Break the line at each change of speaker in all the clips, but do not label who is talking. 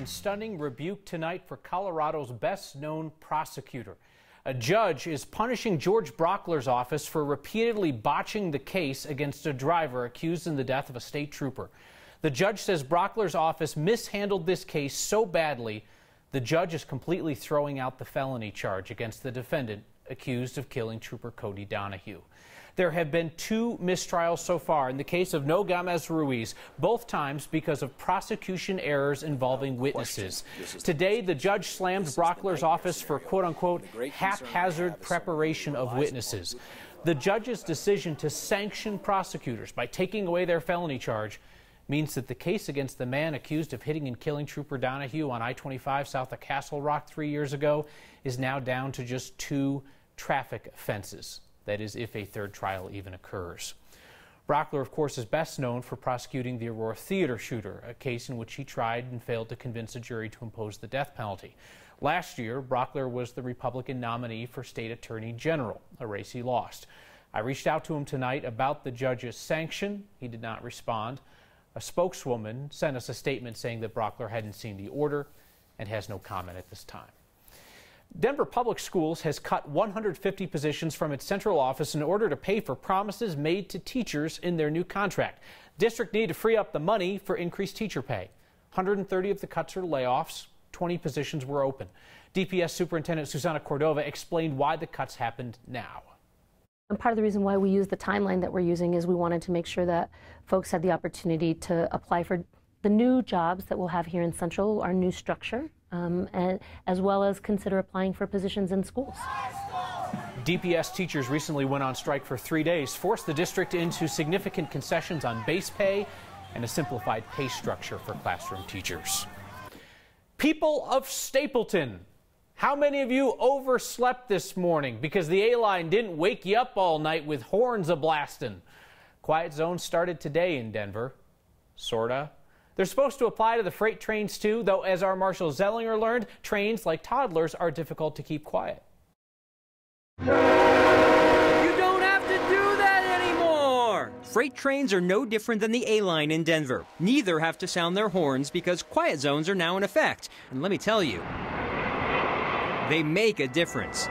stunning rebuke tonight for Colorado's best-known prosecutor. A judge is punishing George Brockler's office for repeatedly botching the case against a driver accused in the death of a state trooper. The judge says Brockler's office mishandled this case so badly, the judge is completely throwing out the felony charge against the defendant accused of killing Trooper Cody Donahue. There have been 2 mistrials so far in the case of Nogales Ruiz, both times because of prosecution errors involving witnesses. Today, the judge slammed Brockler's office for quote-unquote haphazard preparation of witnesses. The judge's decision to sanction prosecutors by taking away their felony charge means that the case against the man accused of hitting and killing Trooper Donahue on I-25 south of Castle Rock 3 years ago is now down to just 2 traffic offenses. That is, if a third trial even occurs. Brockler, of course, is best known for prosecuting the Aurora Theater shooter, a case in which he tried and failed to convince a jury to impose the death penalty. Last year, Brockler was the Republican nominee for state attorney general, a race he lost. I reached out to him tonight about the judge's sanction. He did not respond. A spokeswoman sent us a statement saying that Brockler hadn't seen the order and has no comment at this time. Denver Public Schools has cut 150 positions from its central office in order to pay for promises made to teachers in their new contract. District need to free up the money for increased teacher pay. 130 of the cuts are layoffs. 20 positions were open. DPS Superintendent Susana Cordova explained why the cuts happened now.
And part of the reason why we use the timeline that we're using is we wanted to make sure that folks had the opportunity to apply for the new jobs that we'll have here in Central, our new structure, and as well as consider applying for positions in schools.
DPS teachers recently went on strike for 3 days, forced the district into significant concessions on base pay and a simplified pay structure for classroom teachers. People of Stapleton, how many of you overslept this morning because the A-line didn't wake you up all night with horns a-blasting? Quiet zone started today in Denver. Sorta. They're supposed to apply to the freight trains too, though as our Marshal Zellinger learned, trains like toddlers are difficult to keep quiet.
You don't have to do that anymore! Freight trains are no different than the A-line in Denver. Neither have to sound their horns because quiet zones are now in effect. And let me tell you, they make a difference.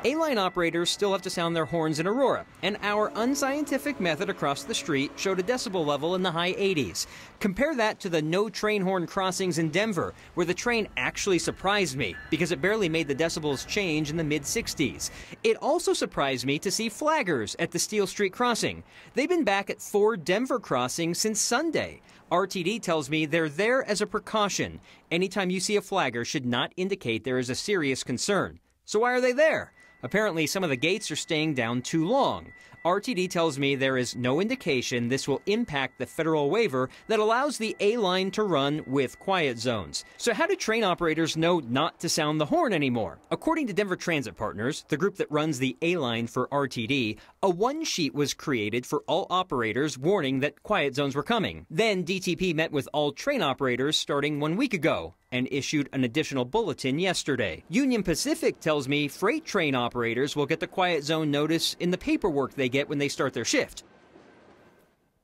A-line operators still have to sound their horns in Aurora, and our unscientific method across the street showed a decibel level in the high 80s. Compare that to the no train horn crossings in Denver, where the train actually surprised me because it barely made the decibels change in the mid-60s. It also surprised me to see flaggers at the Steel Street crossing. They've been back at 4 Denver crossings since Sunday. RTD tells me they're there as a precaution. Anytime you see a flagger should not indicate there is a serious concern. So why are they there? Apparently, some of the gates are staying down too long. RTD tells me there is no indication this will impact the federal waiver that allows the A-line to run with quiet zones. So how do train operators know not to sound the horn anymore? According to Denver Transit Partners, the group that runs the A-line for RTD, a one-sheet was created for all operators warning that quiet zones were coming. Then DTP met with all train operators starting 1 week ago and issued an additional bulletin yesterday. Union Pacific tells me freight train operators will get the quiet zone notice in the paperwork they get when they start their shift.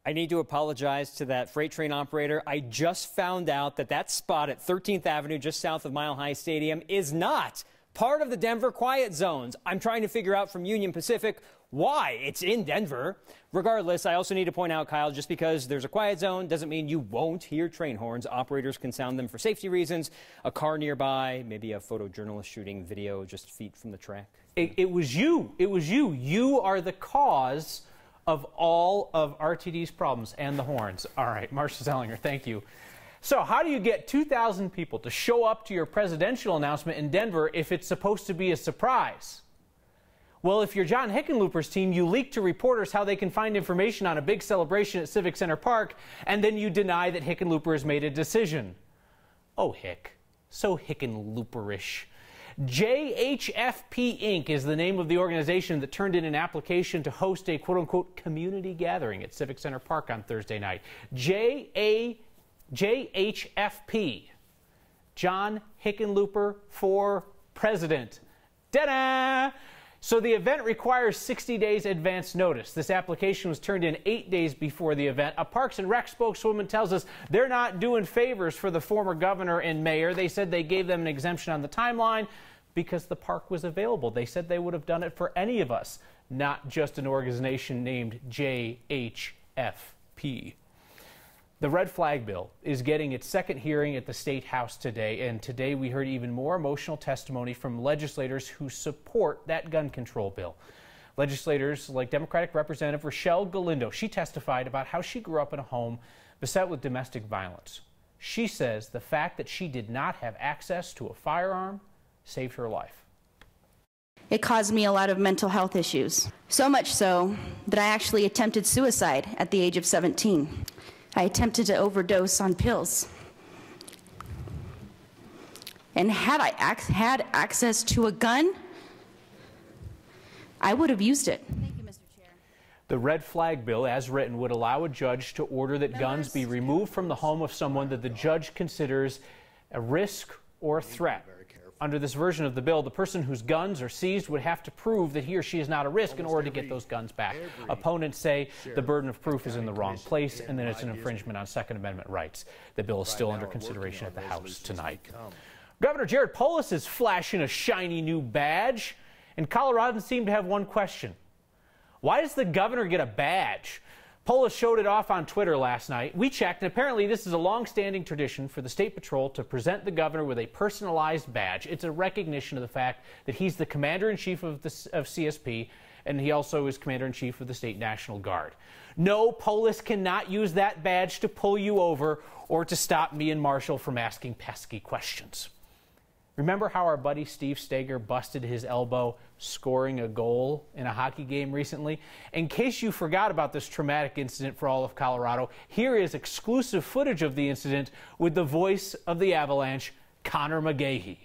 I need to apologize to that freight train operator. I just found out that that spot at 13th Avenue just south of Mile High Stadium is not part of the Denver quiet zones. I'm trying to figure out from Union Pacific why it's in Denver. Regardless, I also need to point out, Kyle, just because there's a quiet zone doesn't mean you won't hear train horns. Operators can sound them for safety reasons. A car nearby, maybe a photojournalist shooting video just feet from the track.
It was you. It was you. You are the cause of all of RTD's problems and the horns. All right, Marshal Zellinger, thank you. So how do you get 2,000 people to show up to your presidential announcement in Denver if it's supposed to be a surprise? Well, if you're John Hickenlooper's team, you leak to reporters how they can find information on a big celebration at Civic Center Park, and then you deny that Hickenlooper has made a decision. Oh, Hick. So Hickenlooperish. JHFP Inc. is the name of the organization that turned in an application to host a quote-unquote community gathering at Civic Center Park on Thursday night. JHFP. John Hickenlooper for president. Ta-da! So the event requires 60 days advance notice. This application was turned in 8 days before the event. A Parks and Rec spokeswoman tells us they're not doing favors for the former governor and mayor. They said they gave them an exemption on the timeline because the park was available. They said they would have done it for any of us, not just an organization named JHFP. The red flag bill is getting its second hearing at the State House today, and today we heard even more emotional testimony from legislators who support that gun control bill. Legislators like Democratic Representative Rochelle Galindo. She testified about how she grew up in a home beset with domestic violence. She says the fact that she did not have access to a firearm saved her life.
It caused me a lot of mental health issues, so much so that I actually attempted suicide at the age of 17. I attempted to overdose on pills. And had I had access to a gun, I would have used it. Thank you, Mr. Chair.
The red flag bill, as written, would allow a judge to order that guns be removed from the home of someone that the judge considers a risk or a threat. Under this version of the bill, the person whose guns are seized would have to prove that he or she is not a risk in order to get those guns back. Opponents say the burden of proof is in the wrong place and that it's an infringement on Second Amendment rights. The bill is still under consideration at the House tonight. Governor Jared Polis is flashing a shiny new badge, and Coloradans seem to have one question. Why does the governor get a badge? Polis showed it off on Twitter last night. We checked, and apparently this is a long-standing tradition for the State Patrol to present the governor with a personalized badge. It's a recognition of the fact that he's the commander-in-chief of CSP, and he also is commander-in-chief of the State National Guard. No, Polis cannot use that badge to pull you over or to stop me and Marshall from asking pesky questions. Remember how our buddy Steve Steger busted his elbow scoring a goal in a hockey game recently? In case you forgot about this traumatic incident for all of Colorado, here is exclusive footage of the incident with the voice of the Avalanche, Connor McGahey.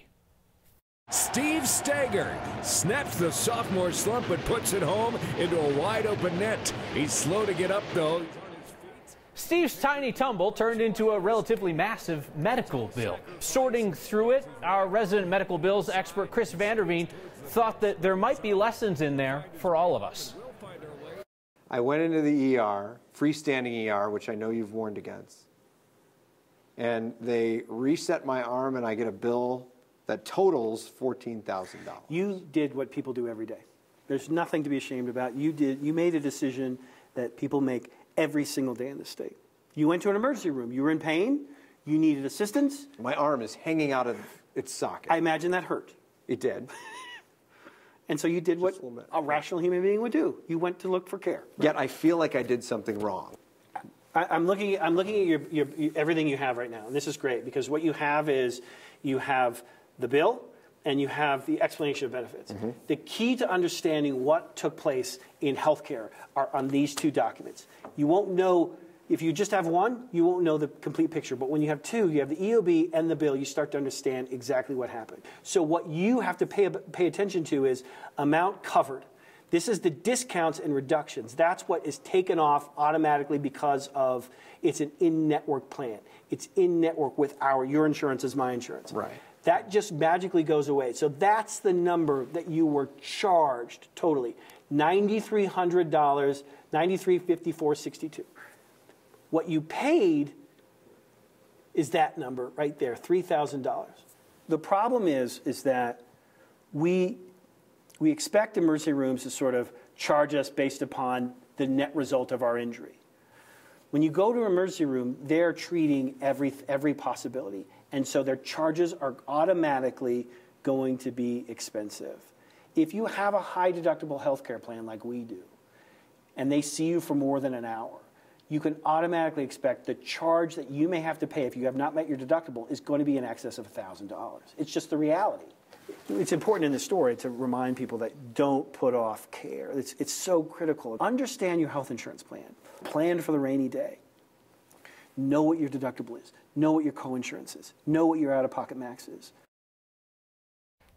Steve Steger snaps the sophomore slump but puts it home into a wide-open net. He's slow to get up, though.
Steve's tiny tumble turned into a relatively massive medical bill. Sorting through it, our resident medical bills expert Chris Vanderveen thought that there might be lessons in there for all of us.
I went into the ER, freestanding ER, which I know you've warned against, and they reset my arm and I get a bill that totals $14,000.
You did what people do every day. There's nothing to be ashamed about. You made a decision that people make every single day in the state. You went to an emergency room. You were in pain. You needed assistance.
My arm is hanging out of its socket.
I imagine that hurt.
It did.
And so you did what a rational human being would do. You went to look for care.
Right? Yet I feel like I did something wrong.
I'm looking at your everything you have right now, and this is great because what you have is you have the bill and you have the explanation of benefits. Mm-hmm. The key to understanding what took place in healthcare are on these two documents. You won't know, if you just have one, you won't know the complete picture. But when you have two, you have the EOB and the bill, you start to understand exactly what happened. So what you have to pay attention to is amount covered. This is the discounts and reductions. That's what is taken off automatically because of it's an in-network plan. It's in-network with your insurance is my insurance.
Right.
That just magically goes away. So that's the number that you were charged totally. $9,300, $9,354.62. What you paid is that number right there, $3,000. The problem is that we expect emergency rooms to sort of charge us based upon the net result of our injury. When you go to an emergency room, they're treating every possibility. And so their charges are automatically going to be expensive. If you have a high deductible health care plan like we do, and they see you for more than an hour, you can automatically expect the charge that you may have to pay if you have not met your deductible is going to be in excess of $1,000. It's just the reality. It's important in the story to remind people that don't put off care. It's so critical. Understand your health insurance plan. Plan for the rainy day. Know what your deductible is. Know what your co-insurance is. Know what your out-of-pocket max is.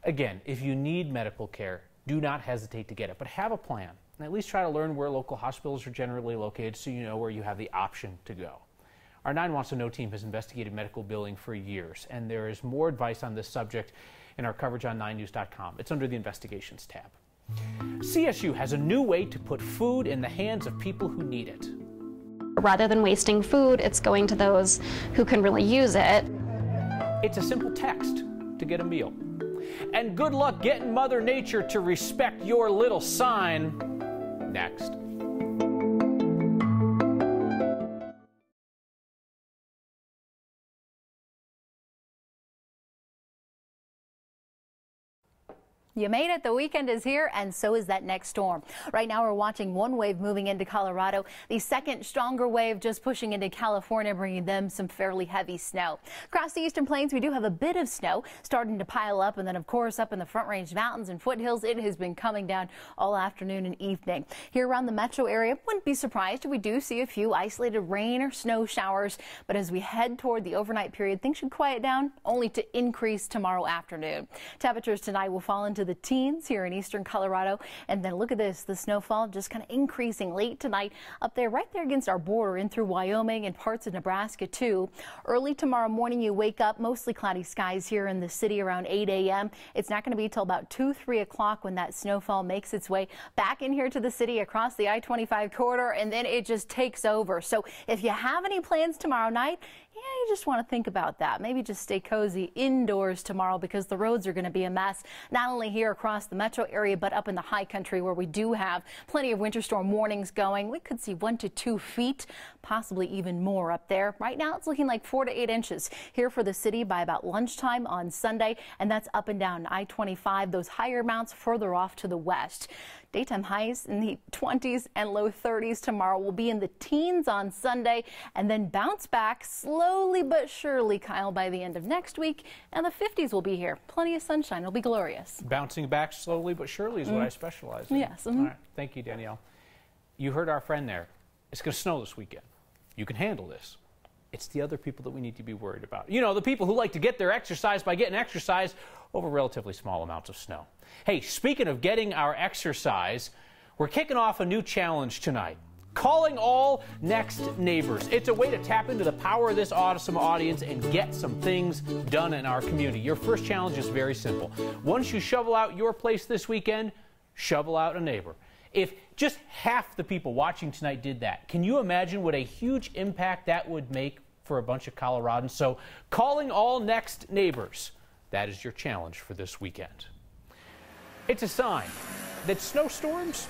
Again, if you need medical care, do not hesitate to get it, but have a plan. And at least try to learn where local hospitals are generally located so you know where you have the option to go. Our 9 Wants to Know team has investigated medical billing for years, and there is more advice on this subject in our coverage on 9news.com. It's under the Investigations tab. CSU has a new way to put food in the hands of people who need it.
Rather than wasting food, it's going to those who can really use it.
It's a simple text to get a meal. And good luck getting Mother Nature to respect your little sign. Next.
You made it. The weekend is here, and so is that next storm. Right now, we're watching one wave moving into Colorado. The second stronger wave just pushing into California, bringing them some fairly heavy snow. Across the eastern plains, we do have a bit of snow starting to pile up, and then, of course, up in the Front Range Mountains and foothills, it has been coming down all afternoon and evening. Here around the metro area, wouldn't be surprised if we do see a few isolated rain or snow showers, but as we head toward the overnight period, things should quiet down, only to increase tomorrow afternoon. Temperatures tonight will fall into the teens here in eastern Colorado. And then look at this, the snowfall just kind of increasing late tonight up there, right there against our border in through Wyoming and parts of Nebraska too. Early tomorrow morning, you wake up mostly cloudy skies here in the city around 8 a.m. It's not going to be till about 2-3 o'clock when that snowfall makes its way back in here to the city across the I-25 corridor, and then it just takes over. So if you have any plans tomorrow night, you just want to think about that. Maybe just stay cozy indoors tomorrow because the roads are going to be a mess, not only here across the metro area, but up in the high country where we do have plenty of winter storm warnings going. We could see 1 to 2 feet, possibly even more up there. Right now, it's looking like 4 to 8 inches here for the city by about lunchtime on Sunday, and that's up and down I-25, those higher amounts further off to the west. Daytime highs in the 20s and low 30s tomorrow. Will be in the teens on Sunday and then bounce back slowly but surely, Kyle, by the end of next week. And the 50s will be here. Plenty of sunshine. It'll be glorious.
Bouncing back slowly but surely is what I specialize in.
Yes.
All right. Thank you, Danielle. You heard our friend there. It's going to snow this weekend. You can handle this. It's the other people that we need to be worried about. You know, the people who like to get their exercise by getting exercise over relatively small amounts of snow. Hey, speaking of getting our exercise, we're kicking off a new challenge tonight. Calling all next neighbors. It's a way to tap into the power of this awesome audience and get some things done in our community. Your first challenge is very simple. Once you shovel out your place this weekend, shovel out a neighbor. If just half the people watching tonight did that, can you imagine what a huge impact that would make for a bunch of Coloradans? So, calling all next neighbors, that is your challenge for this weekend. It's a sign that snowstorms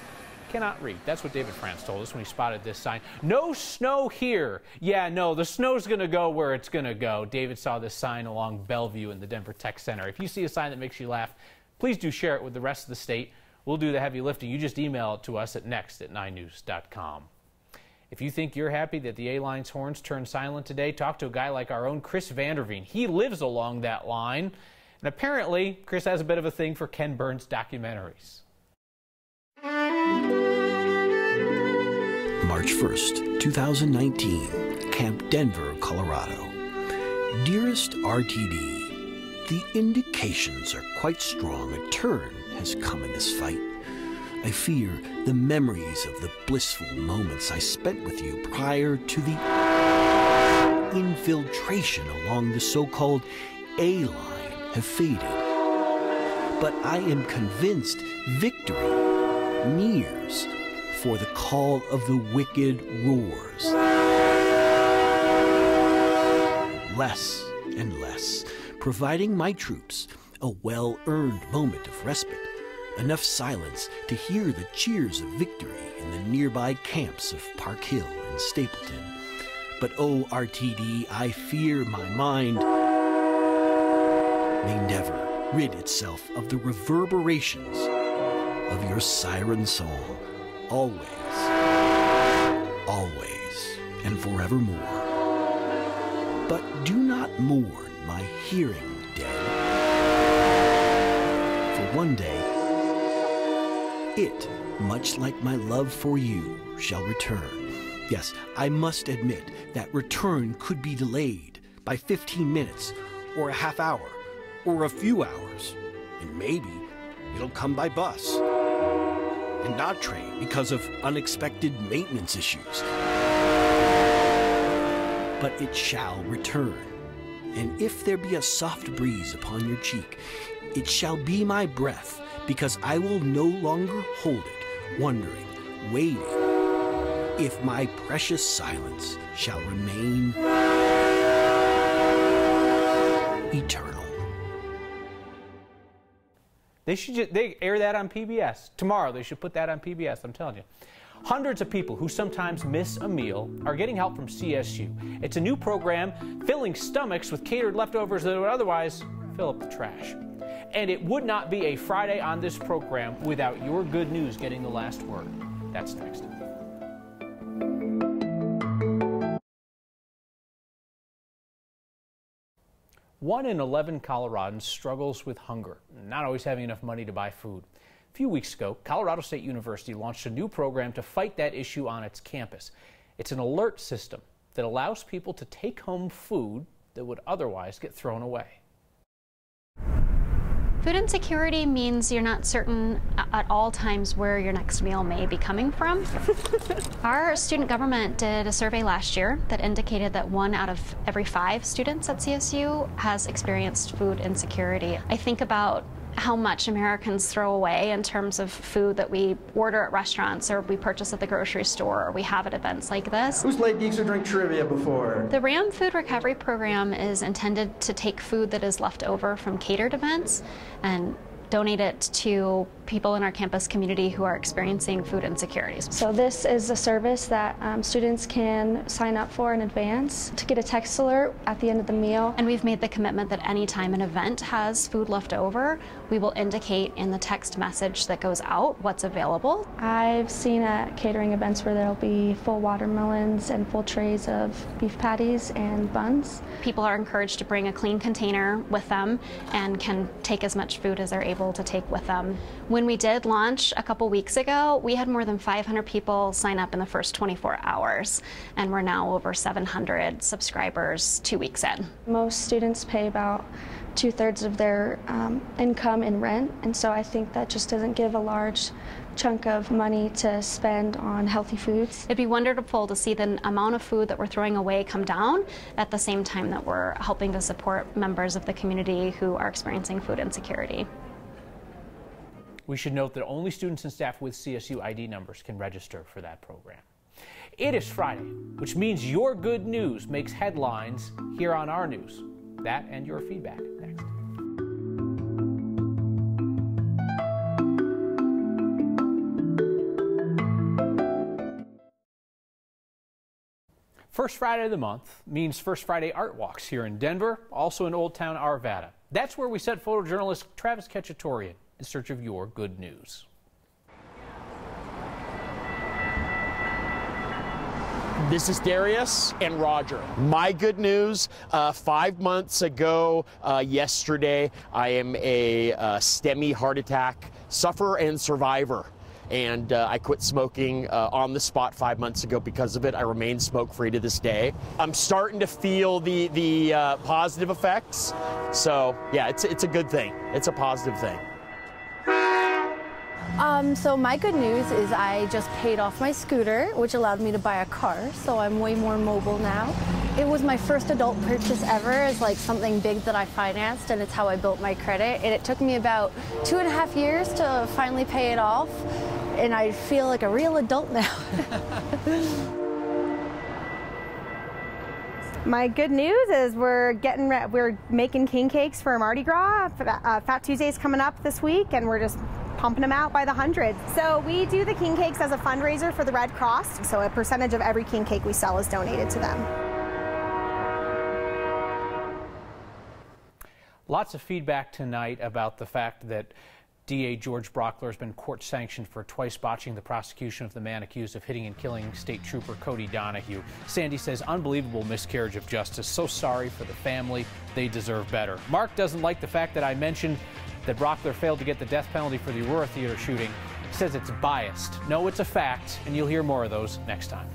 cannot read. That's what David France told us when he spotted this sign. No snow here. Yeah, no, the snow's going to go where it's going to go. David saw this sign along Bellevue in the Denver Tech Center. If you see a sign that makes you laugh, please do share it with the rest of the state. We'll do the heavy lifting. You just email it to us at next@9news.com. If you think you're happy that the A-line's horns turned silent today, talk to a guy like our own Chris Vanderveen. He lives along that line. And apparently, Chris has a bit of a thing for Ken Burns documentaries.
March 1st, 2019, Camp Denver, Colorado. Dearest RTD, the indications are quite strong a turn has come in this fight. I fear the memories of the blissful moments I spent with you prior to the infiltration along the so-called A-line have faded. But I am convinced victory nears, for the call of the wicked roars. Less and less, providing my troops a well-earned moment of respite, enough silence to hear the cheers of victory in the nearby camps of Park Hill and Stapleton. But oh, RTD, I fear my mind may never rid itself of the reverberations of your siren song, always, always, and forevermore. But do not mourn my hearing dead, for one day it, much like my love for you, shall return. Yes, I must admit that return could be delayed by 15 minutes, or a half hour, or a few hours, and maybe it'll come by bus and not train because of unexpected maintenance issues. But it shall return, and if there be a soft breeze upon your cheek, it shall be my breath because I will no longer hold it, wondering, waiting, if my precious silence shall remain eternal.
They air that on PBS. Tomorrow they should put that on PBS, I'm telling you. Hundreds of people who sometimes miss a meal are getting help from CSU. It's a new program filling stomachs with catered leftovers that would otherwise fill up the trash. And it would not be a Friday on this program without your good news getting the last word. That's next. One in 11 Coloradans struggles with hunger, not always having enough money to buy food. A few weeks ago, Colorado State University launched a new program to fight that issue on its campus. It's an alert system that allows people to take home food that would otherwise get thrown away.
Food insecurity means you're not certain at all times where your next meal may be coming from. Our student government did a survey last year that indicated that 1 out of every 5 students at CSU has experienced food insecurity. I think about how much Americans throw away in terms of food that we order at restaurants or we purchase at the grocery store or we have at events like this.
Who's played Geeks Who Drink Trivia before?
The RAM Food Recovery Program is intended to take food that is left over from catered events and donate it to people in our campus community who are experiencing food insecurities.
So this is a service that students can sign up for in advance to get a text alert at the end of the meal.
And we've made the commitment that anytime an event has food left over, we will indicate in the text message that goes out what's available.
I've seen at catering events where there'll be full watermelons and full trays of beef patties and buns.
People are encouraged to bring a clean container with them and can take as much food as they're able to take with them. When we did launch a couple weeks ago, we had more than 500 people sign up in the first 24 hours, and we're now over 700 subscribers 2 weeks in.
Most students pay about 2/3 of their income in rent, and so I think that just doesn't give a large chunk of money to spend on healthy foods.
It'd be wonderful to see the amount of food that we're throwing away come down at the same time that we're helping to support members of the community who are experiencing food insecurity.
We should note that only students and staff with CSU ID numbers can register for that program. It is Friday, which means your good news makes headlines here on our news. That and your feedback next. First Friday of the month means First Friday Art Walks here in Denver, also in Old Town Arvada. That's where we sent photojournalist Travis Ketchatorian in search of your good news.
This is Darius and Roger. My good news, 5 months ago yesterday, I am a STEMI heart attack sufferer and survivor. And I quit smoking on the spot 5 months ago because of it. I remain smoke-free to this day. I'm starting to feel the positive effects. So yeah, it's a good thing. It's a positive thing.
So my good news is I just paid off my scooter, which allowed me to buy a car, so I'm way more mobile now. It was my first adult purchase ever. It's like something big that I financed, and it's how I built my credit. And it took me about 2.5 years to finally pay it off, and I feel like a real adult now.
My good news is we're making king cakes for Mardi Gras. Fat Tuesday's coming up this week, and we're just pumping them out by the hundreds. So we do the king cakes as a fundraiser for the Red Cross. So a percentage of every king cake we sell is donated to them.
Lots of feedback tonight about the fact that DA George Brockler has been court sanctioned for twice botching the prosecution of the man accused of hitting and killing State Trooper Cody Donahue. Sandy says, unbelievable miscarriage of justice. So sorry for the family. They deserve better. Mark doesn't like the fact that I mentioned that Brockler failed to get the death penalty for the Aurora Theater shooting. He says it's biased. No, it's a fact, and you'll hear more of those next time.